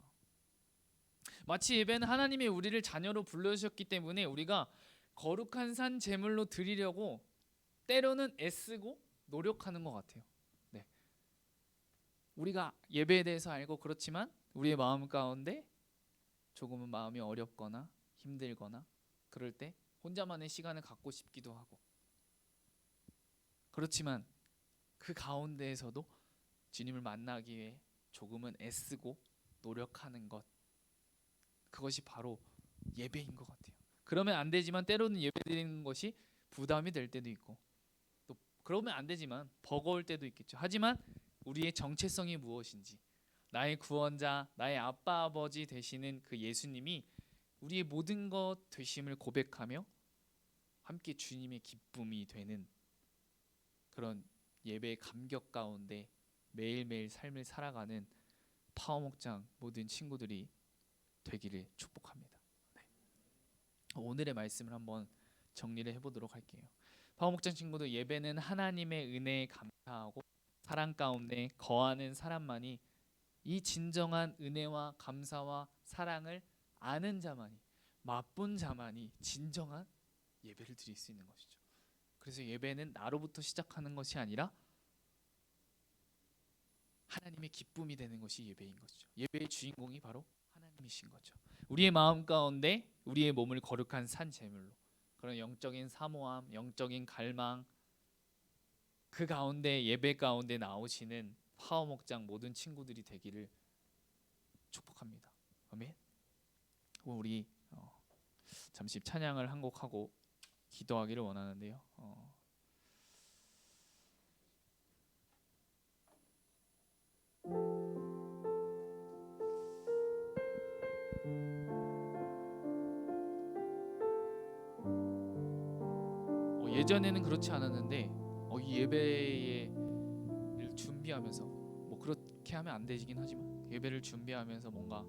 마치 예배는 하나님이 우리를 자녀로 불러주셨기 때문에 우리가 거룩한 산 제물로 드리려고 때로는 애쓰고 노력하는 것 같아요. 네. 우리가 예배에 대해서 알고 그렇지만 우리의 마음 가운데 조금은 마음이 어렵거나 힘들거나 그럴 때 혼자만의 시간을 갖고 싶기도 하고 그렇지만 그 가운데에서도 주님을 만나기 위해 조금은 애쓰고 노력하는 것 그것이 바로 예배인 것 같아요. 그러면 안 되지만 때로는 예배드리는 것이 부담이 될 때도 있고 또 그러면 안 되지만 버거울 때도 있겠죠. 하지만 우리의 정체성이 무엇인지 나의 구원자, 나의 아빠 아버지 되시는 그 예수님이 우리의 모든 것 되심을 고백하며 함께 주님의 기쁨이 되는 그런 예배의 감격 가운데 매일매일 삶을 살아가는 파워목장 모든 친구들이 되기를 축복합니다. 네. 오늘의 말씀을 한번 정리를 해보도록 할게요. 파워목장 친구들 예배는 하나님의 은혜에 감사하고 사랑 가운데 거하는 사람만이 이 진정한 은혜와 감사와 사랑을 아는 자만이 맛본 자만이 진정한 예배를 드릴 수 있는 것이죠. 그래서 예배는 나로부터 시작하는 것이 아니라 하나님의 기쁨이 되는 것이 예배인 것이죠. 예배의 주인공이 바로 하나님이신 거죠. 우리의 마음 가운데 우리의 몸을 거룩한 산 제물로 그런 영적인 사모함, 영적인 갈망 그 가운데 예배 가운데 나오시는 파워목장 모든 친구들이 되기를 축복합니다. 아멘. 우리 잠시 찬양을 한 곡 하고 기도하기를 원하는데요. 예전에는 그렇지 않았는데 이 예배를 준비하면서 뭐 그렇게 하면 안 되긴 하지만 예배를 준비하면서 뭔가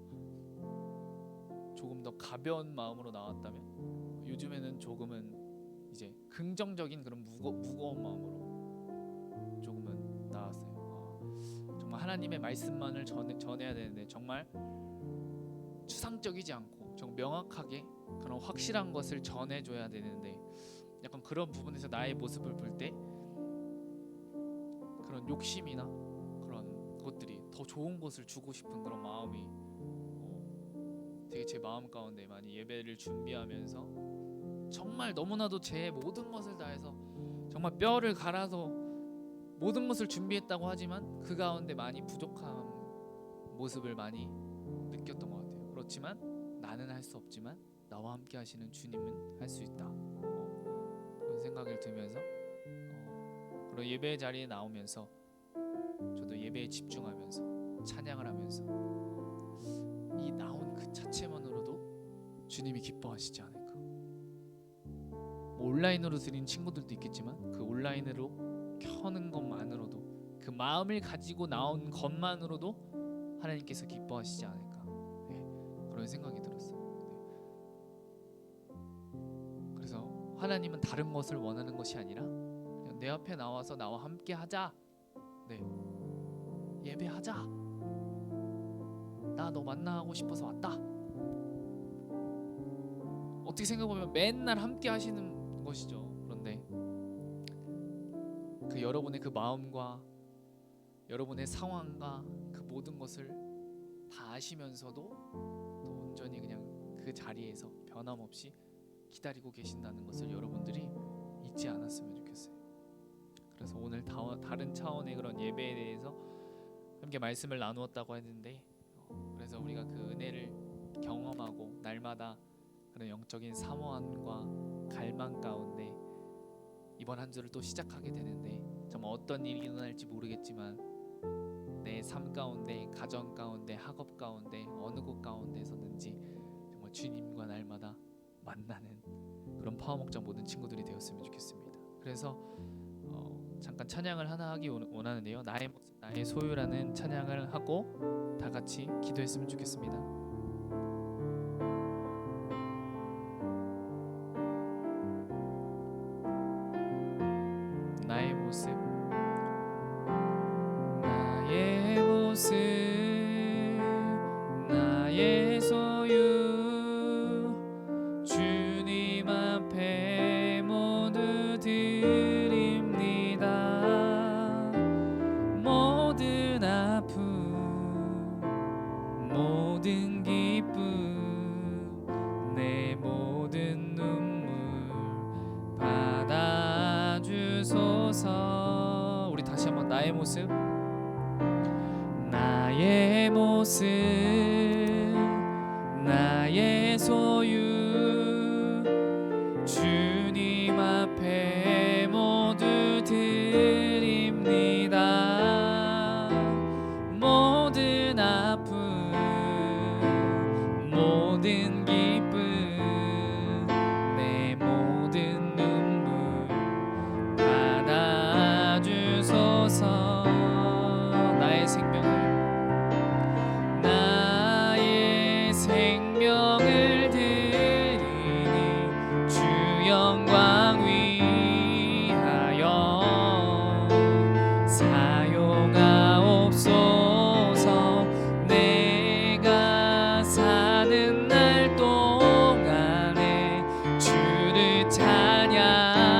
조금 더 가벼운 마음으로 나왔다면 요즘에는 조금은 이제 긍정적인 그런 무거운 마음으로 조금은 나왔어요. 정말 하나님의 말씀만을 전해야 되는데 정말 추상적이지 않고 좀 명확하게 그런 확실한 것을 전해줘야 되는데 약간 그런 부분에서 나의 모습을 볼 때 그런 욕심이나 그런 것들이 더 좋은 것을 주고 싶은 그런 마음이 되게 제 마음 가운데 많이 예배를 준비하면서 정말 너무나도 제 모든 것을 다해서 정말 뼈를 갈아서 모든 것을 준비했다고 하지만 그 가운데 많이 부족한 모습을 많이 느꼈던 것 같아요. 그렇지만 나는 할 수 없지만 나와 함께 하시는 주님은 할 수 있다. 그런 생각을 들면서 그런 예배의 자리에 나오면서 저도 예배에 집중하면서 찬양을 하면서 이 나온 그 자체만으로도 주님이 기뻐하시지 않을까. 뭐 온라인으로 드린 친구들도 있겠지만 그 온라인으로 켜는 것만으로도, 그 마음을 가지고 나온 것만으로도 하나님께서 기뻐하시지 않을까, 그런 생각이 들었어요. 그래서 하나님은 다른 것을 원하는 것이 아니라 그냥 내 앞에 나와서 나와 함께 하자, 예배하자, 나 너 만나고 싶어서 왔다. 어떻게 생각해보면 맨날 함께 하시는 것이죠. 그런데 그 여러분의 그 마음과 여러분의 상황과 그 모든 것을 다 아시면서도 또 온전히 그냥 그 자리에서 변함없이 기다리고 계신다는 것을 여러분들이 잊지 않았으면 좋겠어요. 그래서 오늘 다른 차원의 그런 예배에 대해서 함께 말씀을 나누었다고 했는데, 그래서 우리가 그 은혜를 경험하고 날마다 그런 영적인 사모함과 갈망 가운데 이번 한 주를 또 시작하게 되는데, 정말 어떤 일이 일어날지 모르겠지만 내 삶 가운데, 가정 가운데, 학업 가운데, 어느 곳 가운데서든지 정말 주님과 날마다 만나는 그런 파워목장 모든 친구들이 되었으면 좋겠습니다. 그래서 잠깐 찬양을 하나 하기 원하는데요. 나의 모습 나의 소유라는 찬양을 하고 다 같이 기도했으면 좋겠습니다. 나의 모습, 나의 모습, 나의 소유, 주님 앞에 모두 드립니다. 모든 아픔, 모든 기쁨, 내 모든 눈물 받아주소서. 우리 다시 한번 나의 모습, 나의 모습, 나의 소유, 주님 앞에 모두 드립니다. 모든 아픔, 모든 기쁨, 내 모든 눈물 받아주소서. 나의 생명을 드리니 주 영광 위하여 사용하옵소서. 내가 사는 날 동안에 주를 찬양하며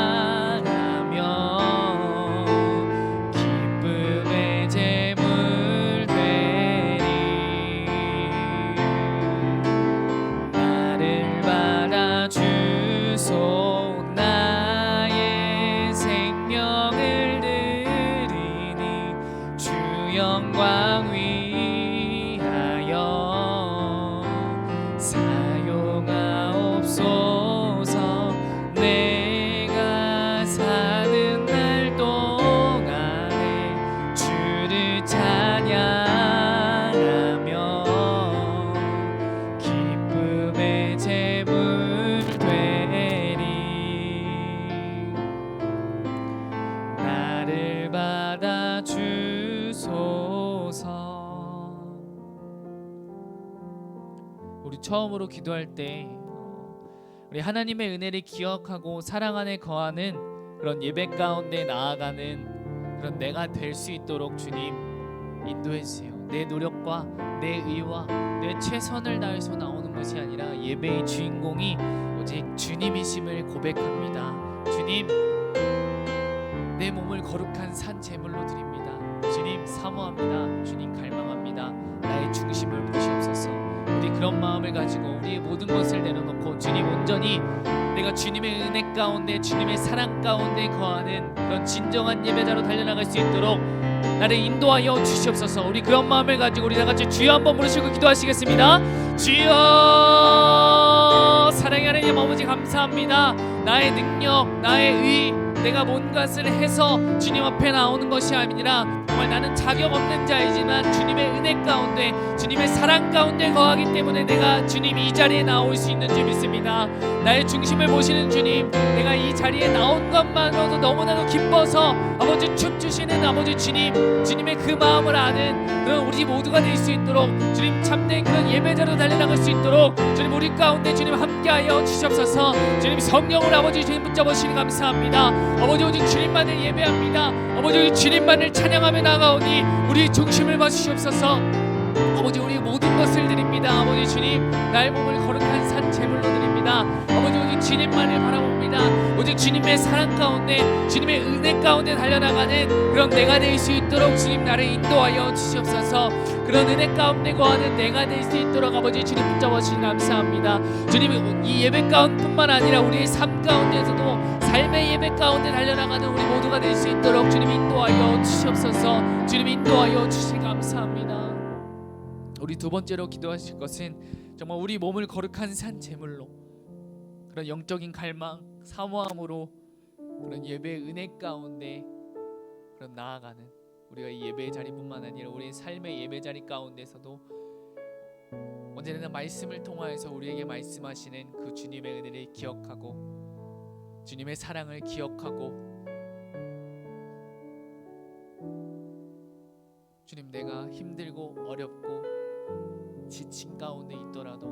기쁨의 제물 되리. 나를 받아주소. 나의 생명을 드리니 주 영광 위하여 사용하옵소서. 내가 사는 날 동안에 주를 찬양하며 기쁨의 제물 되리. 나를 받아주소서. 우리 처음으로 기도할 때 우리 하나님의 은혜를 기억하고 사랑 안에 거하는 그런 예배 가운데 나아가는 그런 내가 될 수 있도록 주님 인도해 주세요. 내 노력과 내 의와 내 최선을 다해서 나오는 것이 아니라 예배의 주인공이 오직 주님이심을 고백합니다. 주님, 내 몸을 거룩한 산 제물로 드립니다. 주님 사모합니다. 주님 갈망합니다. 나의 중심을 보시옵소서. 우리 그런 마음을 가지고 우리의 모든 것을 내려놓고 주님 온전히 내가 주님의 은혜 가운데 주님의 사랑 가운데 거하는 그런 진정한 예배자로 달려나갈 수 있도록 나를 인도하여 주시옵소서. 우리 그런 마음을 가지고 우리 다같이 주여 한번 부르시고 기도하시겠습니다. 주여, 사랑의 하나님 아버지 감사합니다. 나의 능력, 나의 의, 내가 뭔가를 해서 주님 앞에 나오는 것이 아니라 정말 나는 자격 없는 자이지만 주님의 은혜 가운데 주님의 사랑 가운데 거하기 때문에 내가 주님 이 자리에 나올 수 있는 줄 믿습니다. 나의 중심을 보시는 주님, 내가 이 자리에 나온 것만으로도 너무나도 기뻐서 아버지 춤추시는 아버지 주님, 주님의 그 마음을 아는 그런 우리 모두가 될 수 있도록 주님 참된 그런 예배자로 달려나갈 수 있도록 주님 우리 가운데 주님 함께하여 주시옵소서. 주님 성령을 아버지 주님 붙잡으시니 감사합니다. 아버지 오직 주님만을 예배합니다. 아버지 오직 주님만을 찬양하며 나가오니 우리 중심을 봐주시옵소서. 아버지 우리 모든 것을 드립니다. 아버지 주님 나의 몸을 거룩한 산 제물로 드립니다. 아버지 오직 주님만을 바라봅니다. 오직 주님의 사랑 가운데 주님의 은혜 가운데 달려나가는 그런 내가 될 수 있도록 주님 나를 인도하여 주시옵소서. 그런 은혜 가운데 거하는 내가 될 수 있도록 아버지 주님 붙잡으시니 감사합니다. 주님 이 예배 가운데뿐만 아니라 우리의 삶 가운데서도 삶의 예배 가운데 달려나가는 우리 모두가 될 수 있도록 주님 인도하여 주시옵소서. 주님 인도하여 주시니 감사합니다. 우리 두 번째로 기도하실 것은 정말 우리 몸을 거룩한 산 제물로 그런 영적인 갈망, 사모함으로 그런 예배의 은혜 가운데 그런 나아가는 우리가 이 예배의 자리뿐만 아니라 우리의 삶의 예배 자리 가운데서도 언제나 말씀을 통하여서 우리에게 말씀하시는 그 주님의 은혜를 기억하고 주님의 사랑을 기억하고 주님 내가 힘들고 어렵고 지친 가운데 있더라도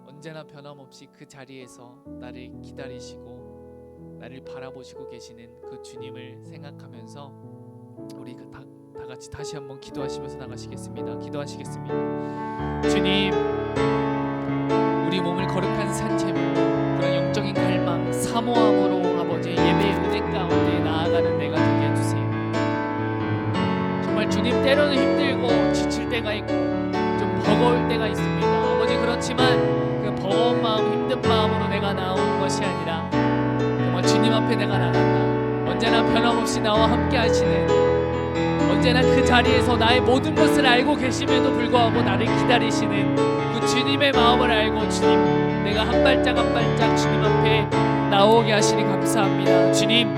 언제나 변함없이 그 자리에서 나를 기다리시고 나를 바라보시고 계시는 그 주님을 생각하면서 우리 다 같이 다시 한번 기도하시면서 나가시겠습니다. 기도하시겠습니다. 주님 우리 몸을 거룩한 산 제물로 그런 영적인 갈망 사모함으로 아버지 예배의 은혜 가운데 나아가는 내가 되게 해주세요. 정말 주님 때로는 힘들고 지칠 때가 있고 좀 버거울 때가 있습니다. 아버지 그렇지만 그 버거운 마음 힘든 마음으로 내가 나오는 것이 아니라 정말 주님 앞에 내가 나간다. 언제나 변함없이 나와 함께 하시는 언제나 그 자리에서 나의 모든 것을 알고 계심에도 불구하고 나를 기다리시는 그 주님의 마음을 알고 주님 내가 한 발짝 한 발짝 주님 앞에 나오게 하시니 감사합니다. 주님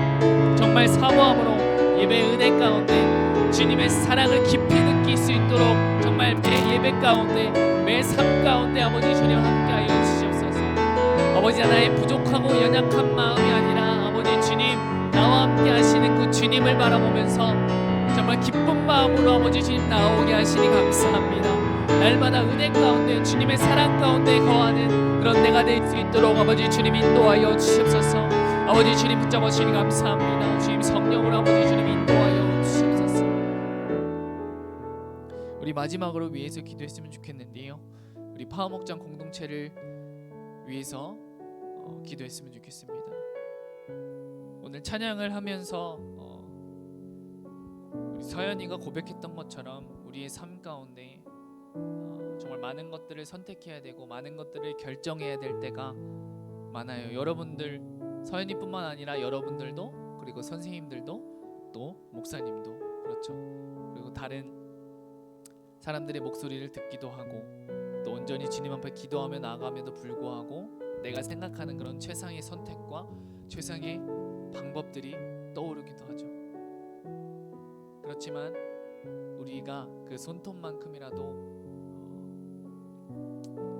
정말 사모함으로 예배의 은혜 가운데 주님의 사랑을 깊이 느낄 수 있도록 정말 매 예배 가운데 매 삶 가운데 아버지 주님 함께하여 주시옵소서. 아버지 나의 부족하고 연약한 마음이 아니라 아버지 주님 나와 함께 하시는 그 주님을 바라보면서 정말 기쁜 마음으로 아버지 주님 나오게 하시니 감사합니다. 날마다 은혜 가운데 주님의 사랑 가운데 거하는 그런 내가 될 수 있도록 아버지 주님 인도하여 주시옵소서. 아버지 주님 붙잡으시니 감사합니다. 주님 성령으로 아버지 주님 인도하여 주시옵소서. 우리 마지막으로 위해서 기도했으면 좋겠는데요. 우리 파워목장 공동체를 위해서 기도했으면 좋겠습니다. 오늘 찬양을 하면서 우리 서연이가 고백했던 것처럼 우리의 삶 가운데 정말 많은 것들을 선택해야 되고 많은 것들을 결정해야 될 때가 많아요. 여러분들 서연이뿐만 아니라 여러분들도 그리고 선생님들도 또 목사님도 그렇죠. 그리고 다른 사람들의 목소리를 듣기도 하고 또 온전히 주님 앞에 기도하며 나아감에도 불구하고 내가 생각하는 그런 최상의 선택과 최상의 방법들이 떠오르기도 하죠. 그렇지만 우리가 그 손톱만큼이라도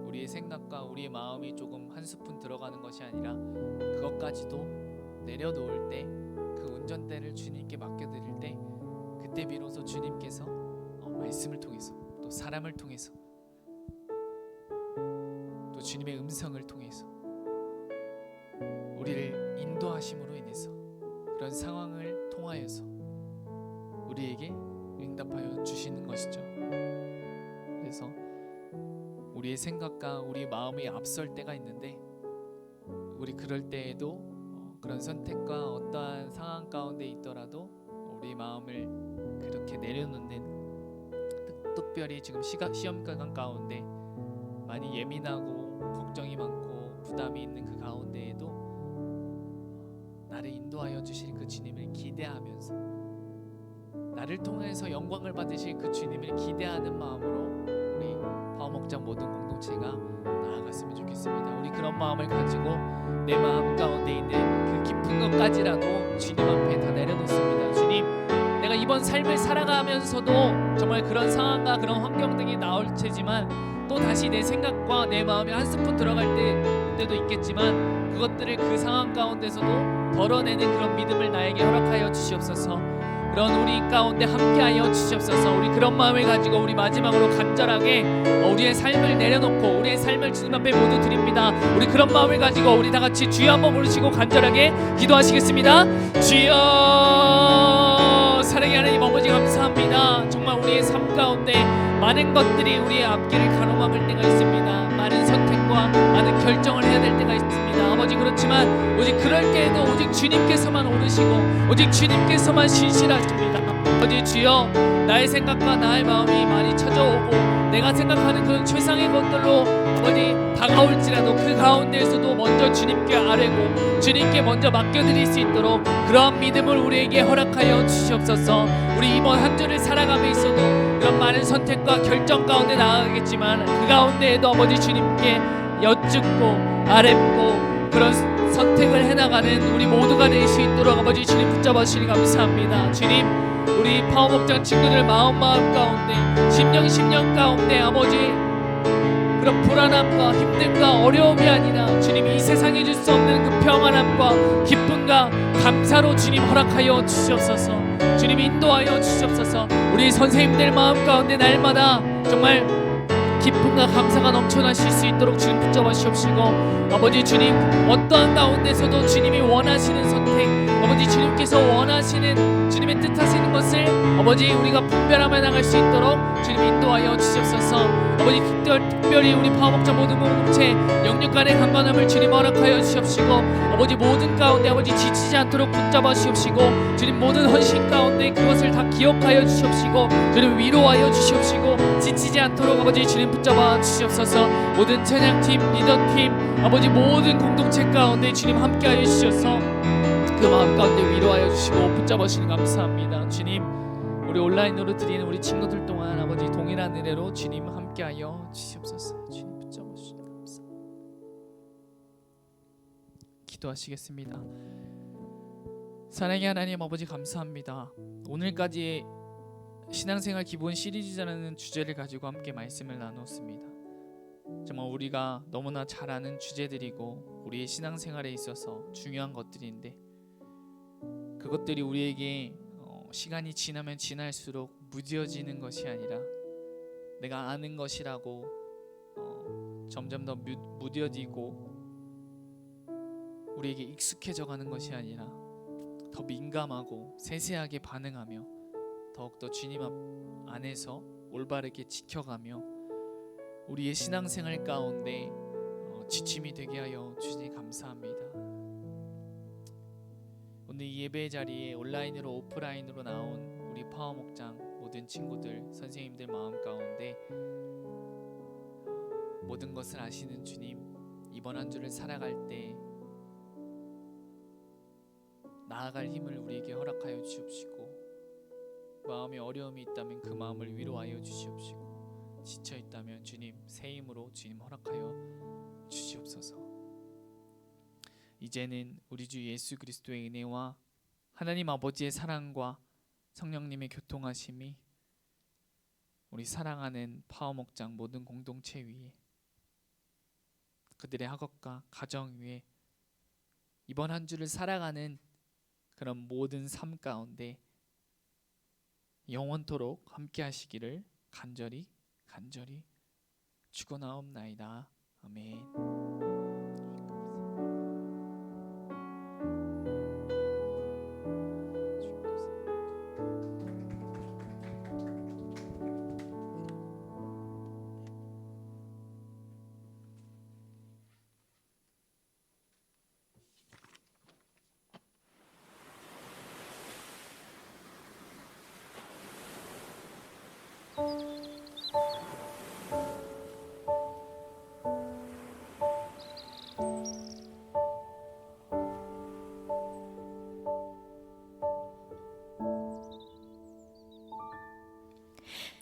우리의 생각과 우리의 마음이 조금 한 스푼 들어가는 것이 아니라 그것까지도 내려놓을 때 그 운전대를 주님께 맡겨드릴 때 그때 비로소 주님께서 말씀을 통해서 또 사람을 통해서 또 주님의 음성을 통해서 우리를 인도하심으로 인해서 그런 상황을 통하여서 우리에게 응답하여 주시는 것이죠. 그래서 우리의 생각과 우리 마음이 앞설 때가 있는데 우리 그럴 때에도 그런 선택과 어떠한 상황 가운데 있더라도 우리 마음을 그렇게 내려놓는 특별히 지금 시험 기간 가운데 많이 예민하고 걱정이 많고 부담이 있는 그 가운데에도 나를 인도하여 주실 그 주님을 기대하면서 나를 통해서 영광을 받으실 그 주님을 기대하는 마음으로 우리 파워목장 모든 공동체 공동체가 나아갔으면 좋겠습니다. 우리 그런 마음을 가지고 내 마음 가운데 있는 그 깊은 것까지라도 주님 앞에 다 내려놓습니다. 주님, 내가 이번 삶을 살아가면서도 정말 그런 상황과 그런 환경 등이 나올 테지만 또 다시 내 생각과 내 마음에 한 스푼 들어갈 때도 있겠지만 그것들을 그 상황 가운데서도 덜어내는 그런 믿음을 나에게 허락하여 주시옵소서. 그런 우리 가운데 함께하여 주시옵소서. 우리 그런 마음을 가지고 우리 마지막으로 간절하게 우리의 삶을 내려놓고 우리의 삶을 주님 앞에 모두 드립니다. 우리 그런 마음을 가지고 우리 다 같이 주여 한번 부르시고 간절하게 기도하시겠습니다. 주여, 사랑의 하나님 아버지 감사합니다. 정말 우리의 삶 가운데 많은 것들이 우리의 앞길을 가로막을 때가 있습니다. 많은 선택과 많은 결정을 해야 될 때가 있습니다. 아버지, 그렇지만 오직 그럴 때에도 오직 주님께서만 오르시고 오직 주님께서만 신실하십니다. 아버지 주여, 나의 생각과 나의 마음이 많이 찾아오고 내가 생각하는 그런 최상의 것들로 아버지 다가올지라도 그 가운데에서도 먼저 주님께 아뢰고 주님께 먼저 맡겨드릴 수 있도록 그러한 믿음을 우리에게 허락하여 주시옵소서. 우리 이번 한 주를 살아감에 있어도 그런 많은 선택과 결정 가운데 나아가겠지만 그 가운데에도 아버지 주님께 여쭙고 아뢰고 그런 선택을 해나가는 우리 모두가 될 수 있도록 아버지 주님 붙잡아 주시니 감사합니다. 주님, 우리 파워목장 친구들 마음 가운데 심령 가운데 아버지 그런 불안함과 힘듦과 어려움이 아니라 주님 이 세상에 줄 수 없는 그 평안함과 기쁨과 감사로 주님 허락하여 주시옵소서. 주님 인도하여 주시옵소서. 우리 선생님들 마음 가운데 날마다 정말 기쁨과 감사가 넘쳐나실 수 있도록 주님 붙잡아 주시옵시고 아버지 주님 어떠한 가운데서도 주님이 원하시는 선택 아버지 주님께서 원하시는 주님의 뜻하시는 것을 아버지 우리가 분별하며 나갈 수 있도록 주님 인도하여 주시옵소서. 아버지 특별히 우리 파워목장 모든 공동체 영육 간의 강건함을 주님 허락하여 주시옵시고 아버지 모든 가운데 아버지 지치지 않도록 붙잡아 주시옵시고 주님 모든 헌신 가운데 그것을 다 기억하여 주시옵시고 주님 위로하여 주시옵시고 지치지 않도록 아버지 주님 붙잡아 주시옵소서. 모든 찬양팀 리더팀 아버지 모든 공동체 가운데 주님 함께하여 주셔서 그 마음 가운데 위로하여 주시고 붙잡아 주시니 감사합니다. 주님, 우리 온라인으로 드리는 우리 친구들 동안 아버지 동일한 은혜로 주님 함께하여 주시옵소서. 주님 붙잡아 주시니 감사합니다. 기도하시겠습니다. 사랑의 하나님 아버지 감사합니다. 오늘까지 신앙생활 기본 시리즈라는 주제를 가지고 함께 말씀을 나눴습니다. 정말 우리가 너무나 잘 아는 주제들이고 우리의 신앙생활에 있어서 중요한 것들인데 그것들이 우리에게 시간이 지나면 지날수록 무뎌지는 것이 아니라 내가 아는 것이라고 점점 더 무뎌지고 우리에게 익숙해져 가는 것이 아니라 더 민감하고 세세하게 반응하며 더욱더 주님 안에서 올바르게 지켜가며 우리의 신앙생활 가운데 지침이 되게 하여 주시니 감사합니다. 오늘 이 예배 자리에 온라인으로 오프라인으로 나온 우리 파워목장 모든 친구들 선생님들 마음 가운데 모든 것을 아시는 주님, 이번 한 주를 살아갈 때 나아갈 힘을 우리에게 허락하여 주옵시고 마음에 어려움이 있다면 그 마음을 위로하여 주시옵시고 지쳐 있다면 주님 새 힘으로 주님 허락하여 주시옵소서. 이제는 우리 주 예수 그리스도의 은혜와 하나님 아버지의 사랑과 성령님의 교통하심이 우리 사랑하는 파워목장 모든 공동체 위에 그들의 학업과 가정 위에 이번 한 주를 살아가는 그런 모든 삶 가운데 영원토록 함께 하시기를 간절히 축원하옵나이다. 아멘.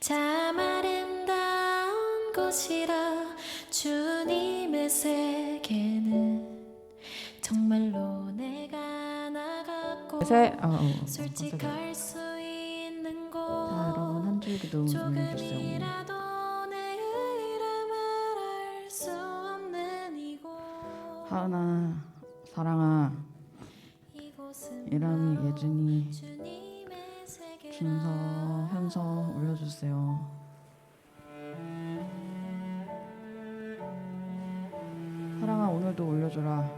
참 아름다운 곳이라 깜짝이야. 솔직할 수 있는 곳 자, 여러분 한 줄기도 올려주세요. 조금이라도 내 의의를 말할 수 없는 이곳 하은아, 사랑아, 이곳은 예람이, 예준이, 주님의 세계라 준서, 현서 올려주세요. 사랑아, 오늘도 올려줘라.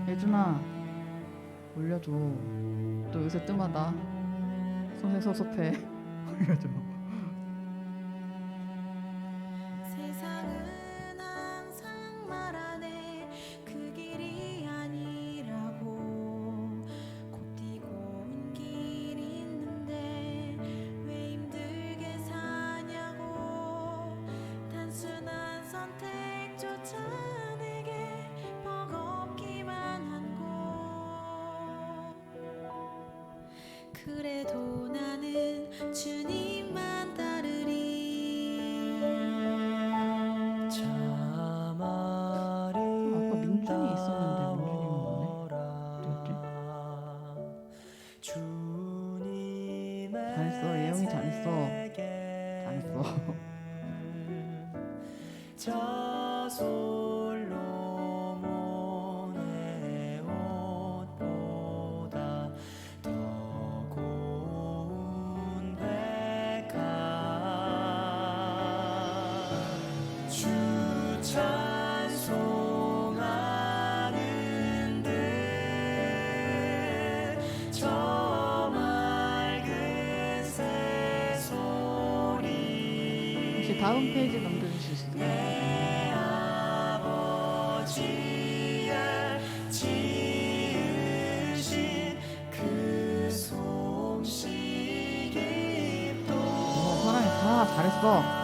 예준아, 올려줘. 또 요새 뜸하다. 소해소소해. 올려줘. 세상은 항상 말하네 그 길이 아니라고 곧 뛰고 온 길이 있는데 왜 힘들게 사냐고 단순한 선택조차 내게 버겁기만 한 곳 그래도 나는 주님만 따르리 참 아까 민준이 있었는데 민준이는 뭐네? 잘했어, 예영이 잘했어. 잘했어. 저 솔로 모네 옷보다 더 고운 백화 주 찬송하는 듯저 맑은 새소리 혹시 다음 페이지 넘겨줄 수 있을까요? 내 아버지의 지으신 그 솜씨 깊도 사랑해, 잘했어.